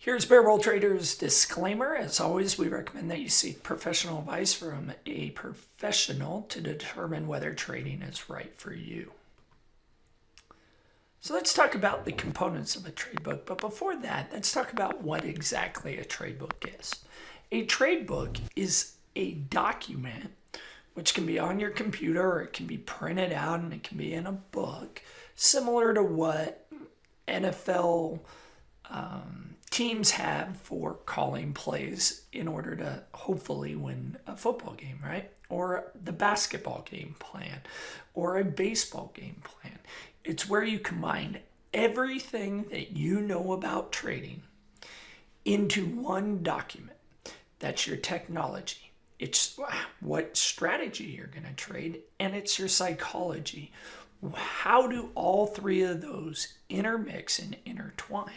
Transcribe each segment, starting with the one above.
Here's Bear Bull Trader's disclaimer. As always, we recommend that you seek professional advice from a professional to determine whether trading is right for you. So let's talk about the components of a trade book. But before that, let's talk about what exactly a trade book is. A trade book is a document which can be on your computer or it can be printed out and it can be in a book, similar to what NFL teams have for calling plays in order to hopefully win a football game, right? Or the basketball game plan or a baseball game plan. It's where you combine everything that you know about trading into one document. That's your technology. It's what strategy you're going to trade, and it's your psychology. How do all three of those intermix and intertwine?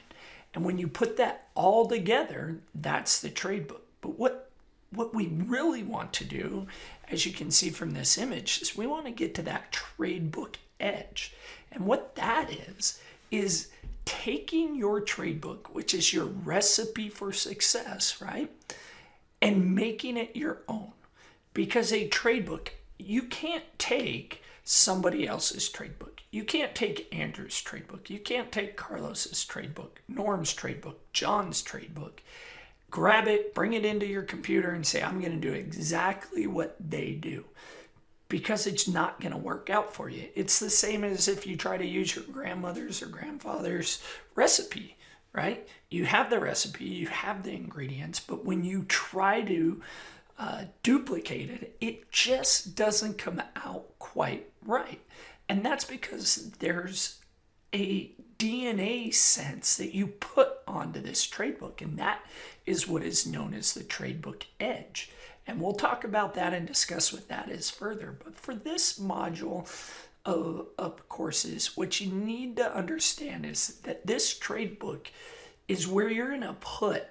And when you put that all together, that's the trade book. But what we really want to do, as you can see from this image, is we want to get to that trade book edge. And what that is taking your trade book, which is your recipe for success, right? And making it your own. Because a trade book, you can't take somebody else's trade book. You can't take Andrew's trade book. You can't take Carlos's trade book, Norm's trade book, John's trade book. Grab it, bring it into your computer and say, I'm going to do exactly what they do. Because it's not going to work out for you. It's the same as if you try to use your grandmother's or grandfather's recipe, right? You have the recipe, you have the ingredients, but when you try to duplicate it, it just doesn't come out quite right. And that's because there's a DNA sense that you put onto this trade book, and that is what is known as the trade book edge. And we'll talk about that and discuss what that is further. But for this module of courses, what you need to understand is that this trade book is where you're going to put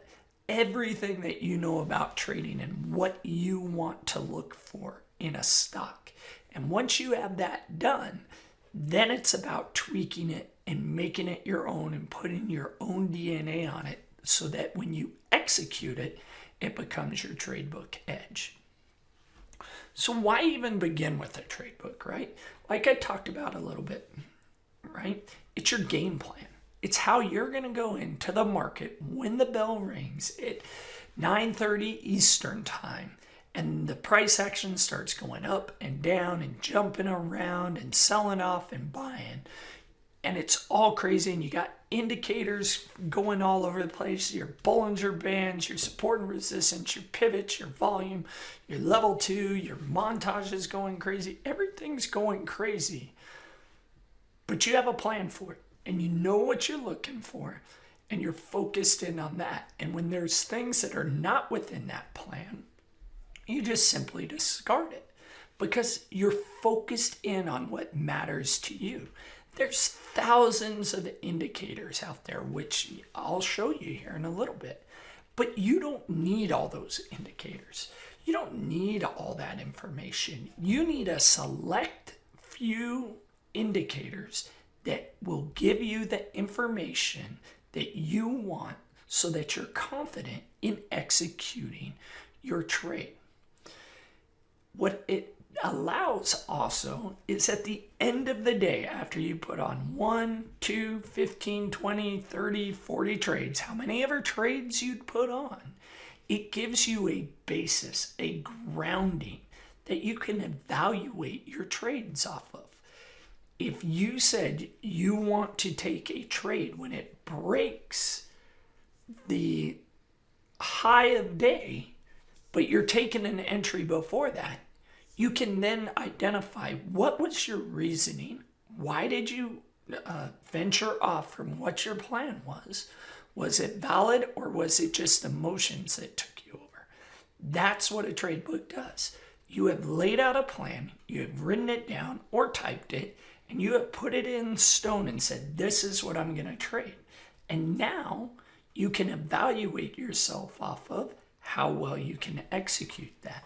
everything that you know about trading and what you want to look for in a stock. And once you have that done, then it's about tweaking it and making it your own and putting your own DNA on it so that when you execute it, it becomes your trade book edge. So why even begin with a trade book, right? Like I talked about a little bit, right? It's your game plan. It's how you're going to go into the market when the bell rings at 9:30 Eastern time and the price action starts going up and down and jumping around and selling off and buying. And it's all crazy, and you got indicators going all over the place, your Bollinger Bands, your support and resistance, your pivots, your volume, your level 2, your montage is going crazy. Everything's going crazy. But you have a plan for it, and you know what you're looking for, and you're focused in on that. And when there's things that are not within that plan, you just simply discard it because you're focused in on what matters to you. There's thousands of indicators out there, which I'll show you here in a little bit. But you don't need all those indicators. You don't need all that information. You need a select few indicators that will give you the information that you want so that you're confident in executing your trade. What it allows also is at the end of the day, after you put on 1, 2, 15, 20, 30, 40 trades, how many ever trades you'd put on, it gives you a basis, a grounding that you can evaluate your trades off of. If you said you want to take a trade when it breaks the high of day, but you're taking an entry before that, you can then identify what was your reasoning. Why did you venture off from what your plan was? Was it valid, or was it just emotions that took you over? That's what a trade book does. You have laid out a plan, you have written it down or typed it, and you have put it in stone and said, this is what I'm going to trade. And now you can evaluate yourself off of how well you can execute that.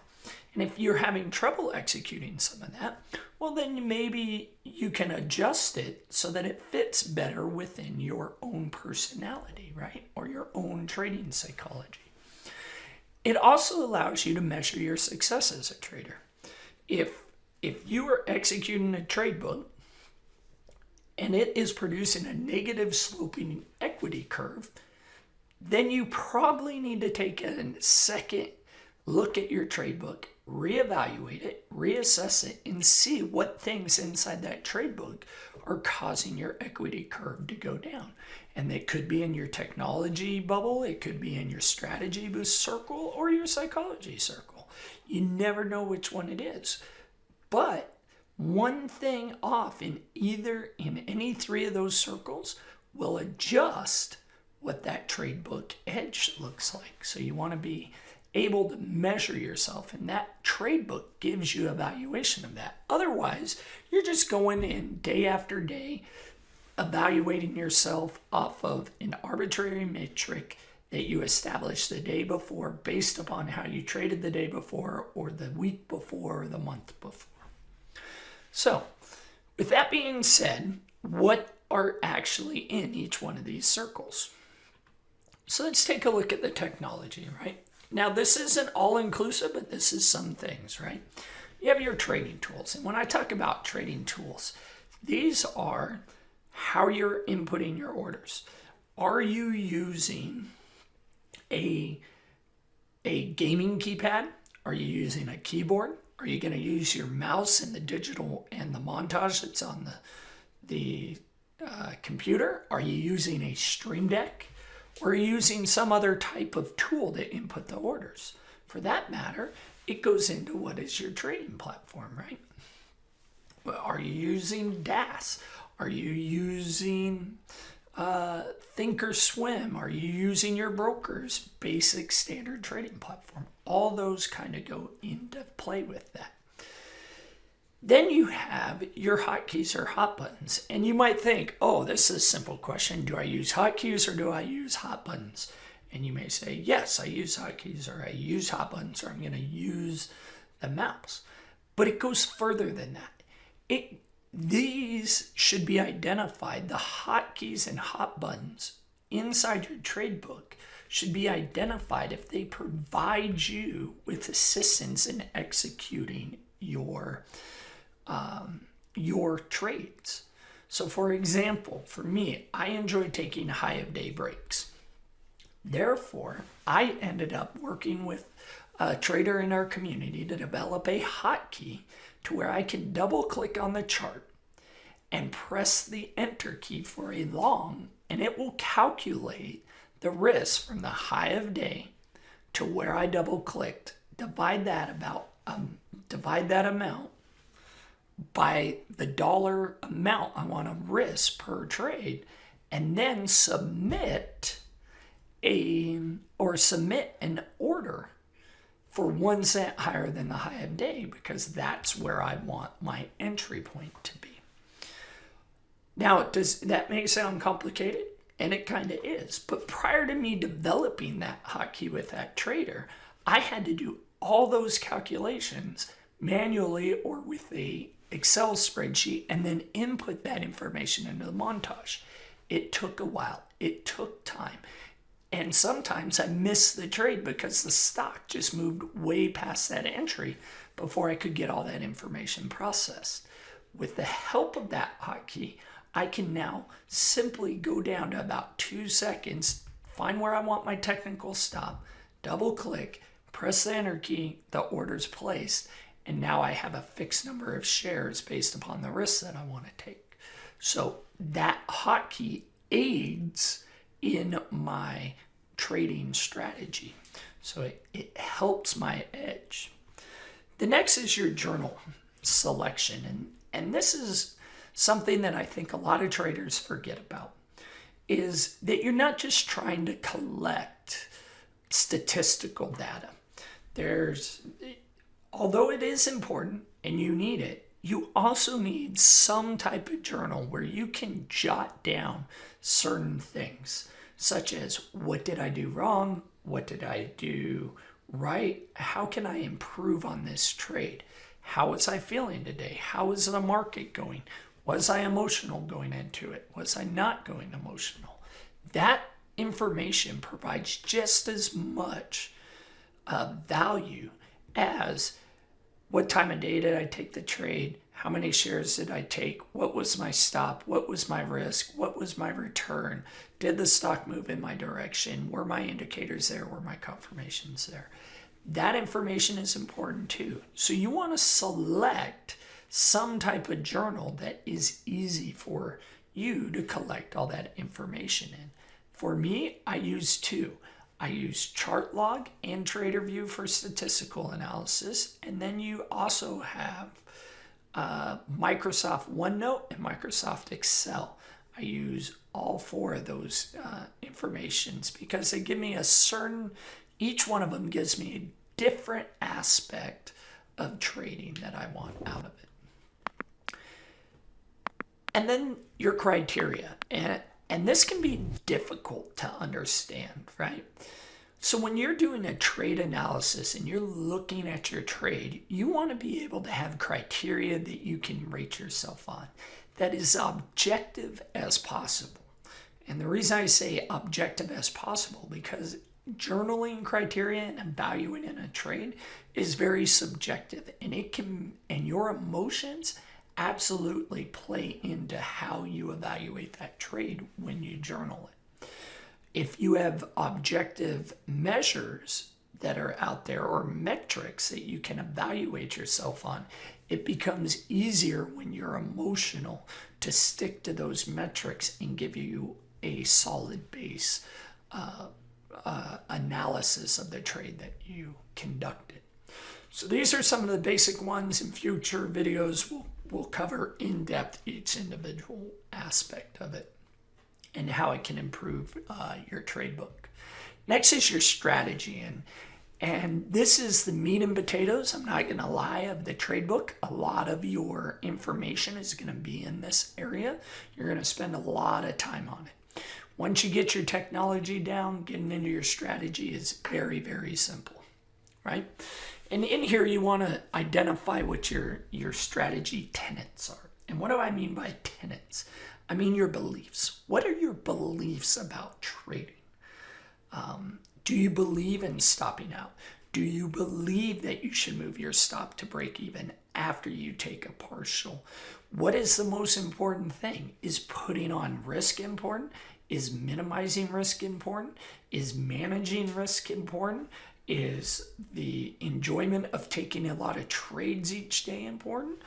And if you're having trouble executing some of that, well, then maybe you can adjust it so that it fits better within your own personality, right? Or your own trading psychology. It also allows you to measure your success as a trader. If you are executing a trade book and it is producing a negative sloping equity curve, then you probably need to take a second look at your trade book, reevaluate it, reassess it, and see what things inside that trade book are causing your equity curve to go down. And it could be in your technology bubble, it could be in your strategy boost circle, or your psychology circle. You never know which one it is. But one thing off in any three of those circles will adjust what that trade book edge looks like. So you want to be able to measure yourself, and that trade book gives you a valuation of that. Otherwise, you're just going in day after day, evaluating yourself off of an arbitrary metric that you established the day before based upon how you traded the day before or the week before or the month before. So, with that being said, what are actually in each one of these circles? So let's take a look at the technology, right? Now, this isn't all-inclusive, but this is some things, right? You have your trading tools. And when I talk about trading tools, these are how you're inputting your orders. Are you using a gaming keypad? Are you using a keyboard? Are you going to use your mouse and the digital and the montage that's on the computer? Are you using a Stream Deck? Or using some other type of tool to input the orders? For that matter, it goes into what is your trading platform, right? Well, are you using DAS? Are you using Thinkorswim? Are you using your broker's basic standard trading platform? All those kind of go into play with that. Then you have your hotkeys or hot buttons. And you might think, oh, this is a simple question. Do I use hotkeys or do I use hot buttons? And you may say, yes, I use hotkeys, or I use hot buttons, or I'm going to use the mouse. But it goes further than that. These should be identified. The hotkeys and hot buttons inside your trade book should be identified if they provide you with assistance in executing your trades. So for example, for me, I enjoy taking high of day breaks. Therefore, I ended up working with a trader in our community to develop a hotkey to where I can double click on the chart and press the enter key for a long, and it will calculate the risk from the high of day to where I double clicked, divide that amount by the dollar amount I want to risk per trade, and then submit an order for 1 cent higher than the high of day, because that's where I want my entry point to be. Now, does that may sound complicated? And it kind of is. But prior to me developing that hotkey with that trader, I had to do all those calculations manually or with a Excel spreadsheet and then input that information into the montage. It took a while. It took time. And sometimes I missed the trade because the stock just moved way past that entry before I could get all that information processed. With the help of that hotkey, I can now simply go down to about 2 seconds, find where I want my technical stop, double click, press the enter key, the order's placed, and now I have a fixed number of shares based upon the risks that I want to take. So that hotkey aids in my trading strategy. So it helps my edge. The next is your journal selection. And this is something that I think a lot of traders forget about, is that you're not just trying to collect statistical data. Although it is important and you need it, you also need some type of journal where you can jot down certain things, such as what did I do wrong? What did I do right? How can I improve on this trade? How was I feeling today? How was the market going? Was I emotional going into it? Was I not going emotional? That information provides just as much value as what time of day did I take the trade? How many shares did I take? What was my stop? What was my risk? What was my return? Did the stock move in my direction? Were my indicators there? Were my confirmations there? That information is important too. So you want to select some type of journal that is easy for you to collect all that information in. For me, I use two. I use ChartLog and TraderView for statistical analysis. And then you also have Microsoft OneNote and Microsoft Excel. I use all four of those informations because they give me each one of them gives me a different aspect of trading that I want out of it. And then your criteria. And this can be difficult to understand, right? So when you're doing a trade analysis and you're looking at your trade, you want to be able to have criteria that you can rate yourself on that is objective as possible. And the reason I say objective as possible, because journaling criteria and evaluating a trade is very subjective, and your emotions absolutely play into how you evaluate that trade when you journal it. If you have objective measures that are out there or metrics that you can evaluate yourself on, it becomes easier when you're emotional to stick to those metrics and give you a solid base analysis of the trade that you conducted. So these are some of the basic ones. In future videos, we'll cover in depth each individual aspect of it and how it can improve your trade book. Next is your strategy. And this is the meat and potatoes, I'm not going to lie, of the trade book. A lot of your information is going to be in this area. You're going to spend a lot of time on it. Once you get your technology down, getting into your strategy is very, very simple, right? And in here, you want to identify what your strategy tenets are. And what do I mean by tenets? I mean your beliefs. What are your beliefs about trading? Do you believe in stopping out? Do you believe that you should move your stop to break even after you take a partial? What is the most important thing? Is putting on risk important? Is minimizing risk important? Is managing risk important? Is the enjoyment of taking a lot of trades each day important?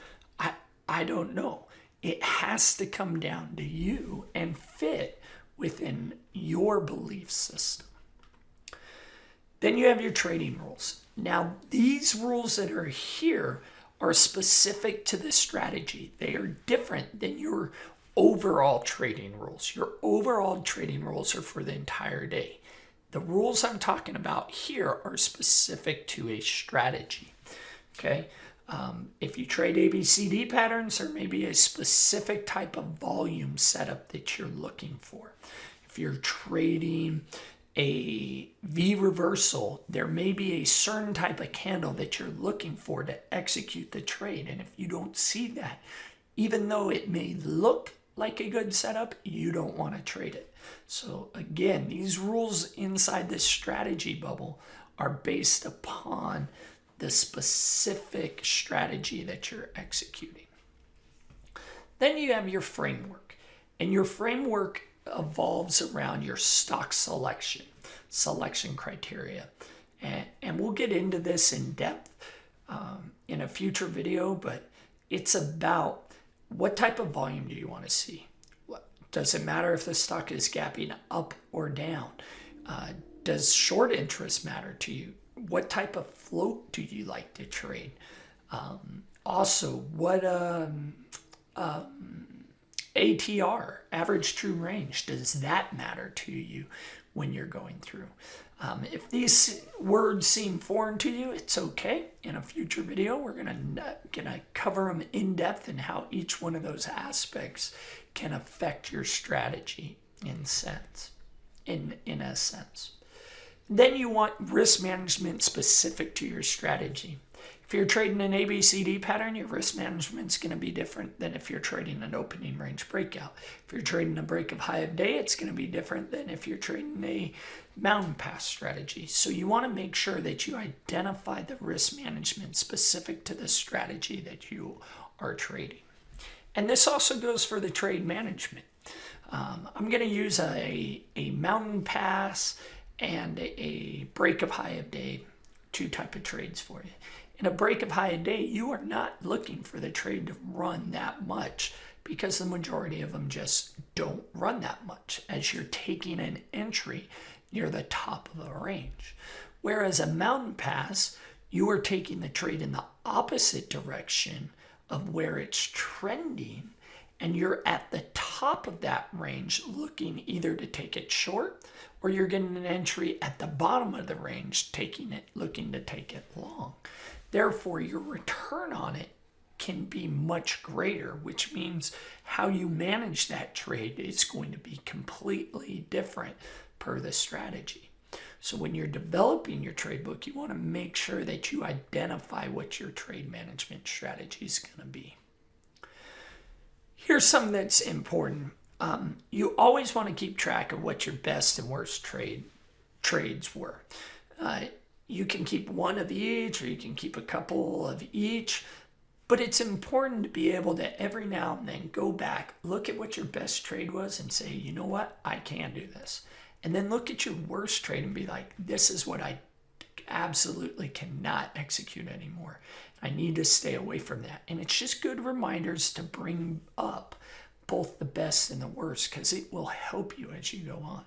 I don't know. It has to come down to you and fit within your belief system. Then you have your trading rules. Now, these rules that are here are specific to the strategy. They are different than your overall trading rules. Your overall trading rules are for the entire day. The rules I'm talking about here are specific to a strategy, okay? If you trade ABCD patterns, there may be a specific type of volume setup that you're looking for. If you're trading a V reversal, there may be a certain type of candle that you're looking for to execute the trade. And if you don't see that, even though it may look like a good setup, you don't want to trade it. So again, these rules inside this strategy bubble are based upon the specific strategy that you're executing. Then you have your framework, and your framework evolves around your stock selection criteria. And we'll get into this in depth in a future video, but it's about what type of volume do you want to see? Does it matter if the stock is gapping up or down? Does short interest matter to you? What type of float do you like to trade? Also, what ATR, average true range, does that matter to you when you're going through? If these words seem foreign to you, it's okay. In a future video, we're gonna cover them in depth and how each one of those aspects can affect your strategy in a sense. Then you want risk management specific to your strategy. If you're trading an ABCD pattern, your risk management's going to be different than if you're trading an opening range breakout. If you're trading a break of high of day, it's going to be different than if you're trading a mountain pass strategy. So you want to make sure that you identify the risk management specific to the strategy that you are trading. And this also goes for the trade management. I'm going to use a mountain pass and a break of high of day, two type of trades for you. In a break of high of day, you are not looking for the trade to run that much because the majority of them just don't run that much as you're taking an entry near the top of the range. Whereas a mountain pass, you are taking the trade in the opposite direction of where it's trending, and you're at the top of that range looking either to take it short, or you're getting an entry at the bottom of the range, taking it, looking to take it long. Therefore, your return on it can be much greater, which means how you manage that trade is going to be completely different per the strategy. So when you're developing your trade book, you want to make sure that you identify what your trade management strategy is going to be. Here's something that's important. You always want to keep track of what your best and worst trades were. You can keep one of each, or you can keep a couple of each, but it's important to be able to every now and then go back, look at what your best trade was and say, you know what, I can do this. And then look at your worst trade and be like, this is what I absolutely cannot execute anymore. I need to stay away from that. And it's just good reminders to bring up both the best and the worst, because it will help you as you go on.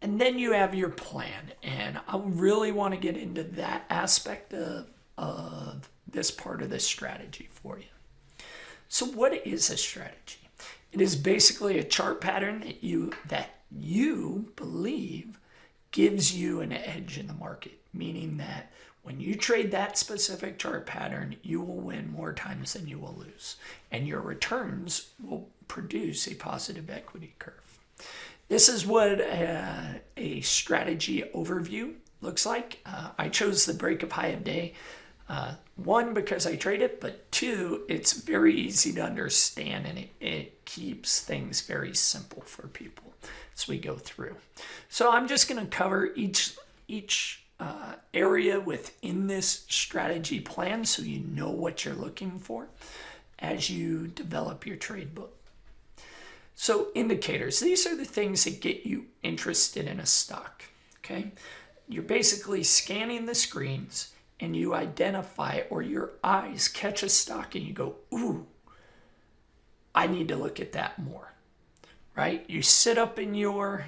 And then you have your plan. And I really want to get into that aspect of this part of the strategy for you. So what is a strategy? It is basically a chart pattern that you believe gives you an edge in the market, meaning that when you trade that specific chart pattern, you will win more times than you will lose, and your returns will produce a positive equity curve. This is what a strategy overview looks like. I chose the break of high of day. One, because I trade it, but two, it's very easy to understand, and it keeps things very simple for people as we go through. So I'm just going to cover each area within this strategy plan so you know what you're looking for as you develop your trade book. So indicators, these are the things that get you interested in a stock, okay? You're basically scanning the screens and you identify, or your eyes catch a stock and you go, ooh, I need to look at that more, right? You sit up in your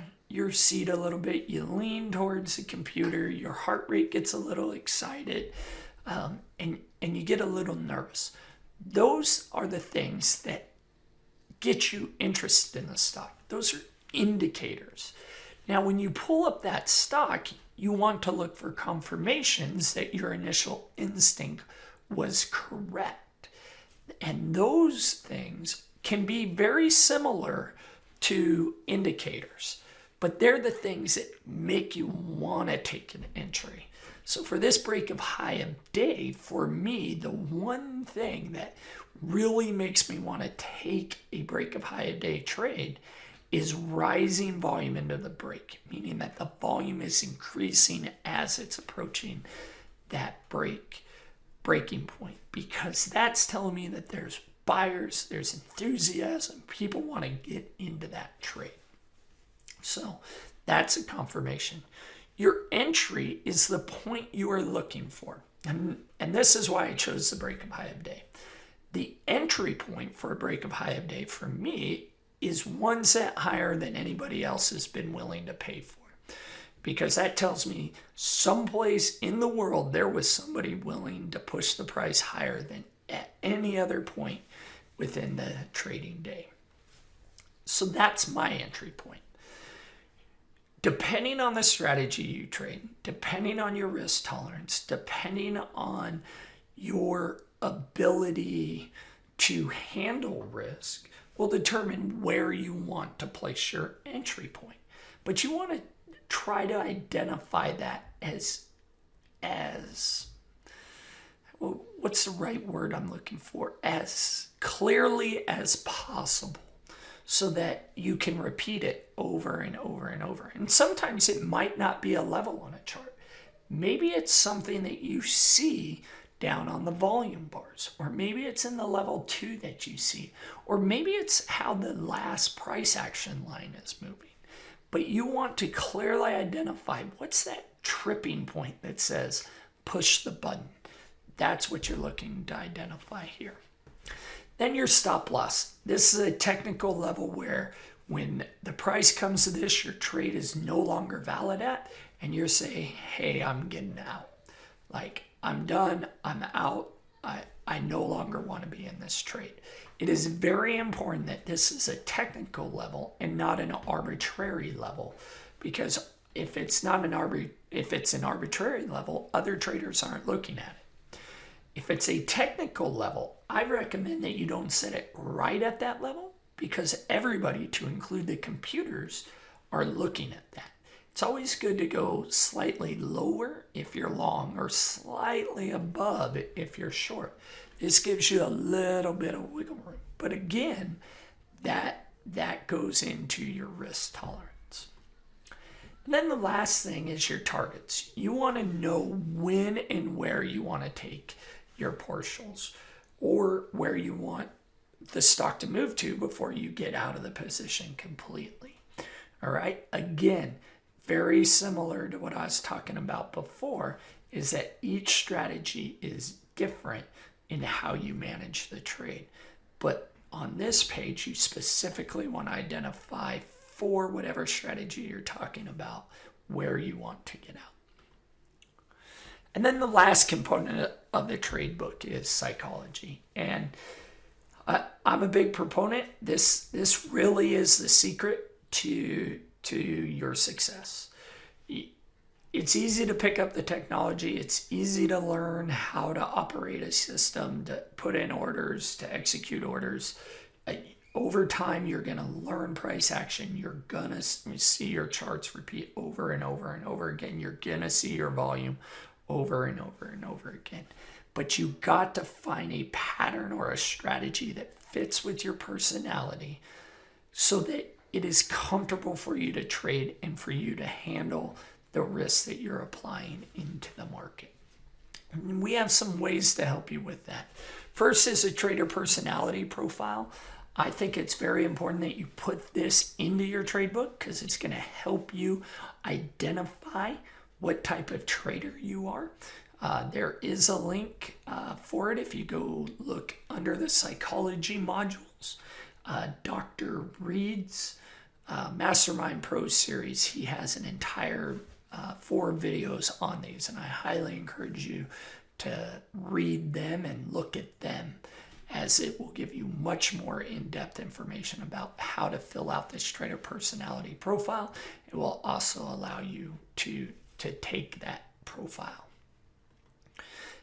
seat a little bit, you lean towards the computer, your heart rate gets a little excited, and you get a little nervous. Those are the things that get you interested in the stock. Those are indicators. Now, when you pull up that stock, you want to look for confirmations that your initial instinct was correct. And those things can be very similar to indicators, but they're the things that make you want to take an entry. So for this break of high of day, for me, the one thing that really makes me want to take a break of high of day trade is rising volume into the break, meaning that the volume is increasing as it's approaching that breaking point, because that's telling me that there's buyers, there's enthusiasm, people want to get into that trade. So that's a confirmation. Your entry is the point you are looking for. And this is why I chose the break of high of day. The entry point for a break of high of day for me is 1 cent higher than anybody else has been willing to pay for. Because that tells me someplace in the world there was somebody willing to push the price higher than at any other point within the trading day. So that's my entry point. Depending on the strategy you trade, depending on your risk tolerance, depending on your ability to handle risk, will determine where you want to place your entry point. But you want to try to identify that as well, what's the right word I'm looking for? As clearly as possible, so that you can repeat it over and over and over. And sometimes it might not be a level on a chart. Maybe it's something that you see down on the volume bars, or maybe it's in the level 2 that you see, or maybe it's how the last price action line is moving. But you want to clearly identify what's that tripping point that says push the button. That's what you're looking to identify here. Then your stop loss. This is a technical level where when the price comes to this, your trade is no longer valid at, and you're saying, hey, I'm getting out. Like, I'm done, I'm out, I no longer want to be in this trade. It is very important that this is a technical level and not an arbitrary level, because if it's an arbitrary level, other traders aren't looking at it. If it's a technical level, I recommend that you don't set it right at that level, because everybody, to include the computers, are looking at that. It's always good to go slightly lower if you're long, or slightly above if you're short. This gives you a little bit of wiggle room. But again, that goes into your risk tolerance. And then the last thing is your targets. You want to know when and where you want to take your partials, or where you want the stock to move to before you get out of the position completely. All right, again, very similar to what I was talking about before, is that each strategy is different in how you manage the trade. But on this page, you specifically want to identify for whatever strategy you're talking about where you want to get out. And then the last component of the trade book is psychology. And I'm a big proponent. This really is the secret to your success. It's easy to pick up the technology. It's easy to learn how to operate a system, to put in orders, to execute orders. Over time, you're going to learn price action. You're going to see your charts repeat over and over and over again. You're going to see your volume over and over and over again. But you got to find a pattern or a strategy that fits with your personality, so that it is comfortable for you to trade and for you to handle the risks that you're applying into the market. And we have some ways to help you with that. First is a trader personality profile. I think it's very important that you put this into your trade book, because it's going to help you identify what type of trader you are. There is a link for it if you go look under the psychology modules. Dr. Reed's Mastermind Pro series, he has an entire 4 videos on these, and I highly encourage you to read them and look at them, as it will give you much more in-depth information about how to fill out this trader personality profile. It will also allow you to take that profile.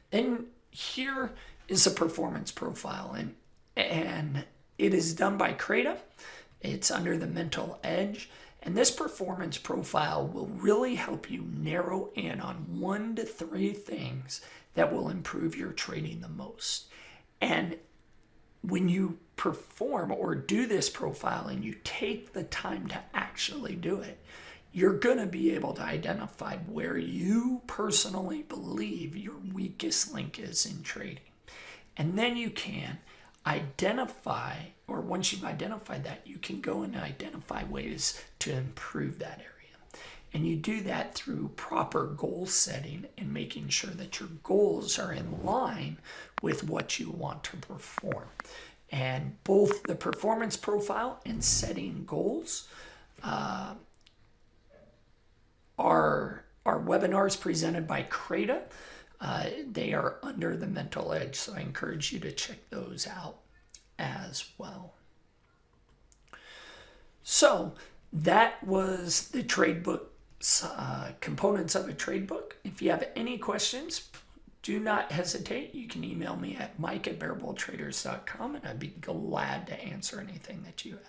Then here is a performance profile, and it is done by Creda. It's under the Mental Edge, and this performance profile will really help you narrow in on 1 to 3 things that will improve your trading the most. And when you perform or do this profile and you take the time to actually do it, you're going to be able to identify where you personally believe your weakest link is in trading. And then you can identify, or once you've identified that, you can go and identify ways to improve that area. And you do that through proper goal setting and making sure that your goals are in line with what you want to perform. And both the performance profile and setting goals are webinars presented by Creda. They are under the Mental Edge, so I encourage you to check those out as well. So that was the trade book, components of a trade book. If you have any questions, do not hesitate. You can email me at mike@bearbulltraders.com, and I'd be glad to answer anything that you have.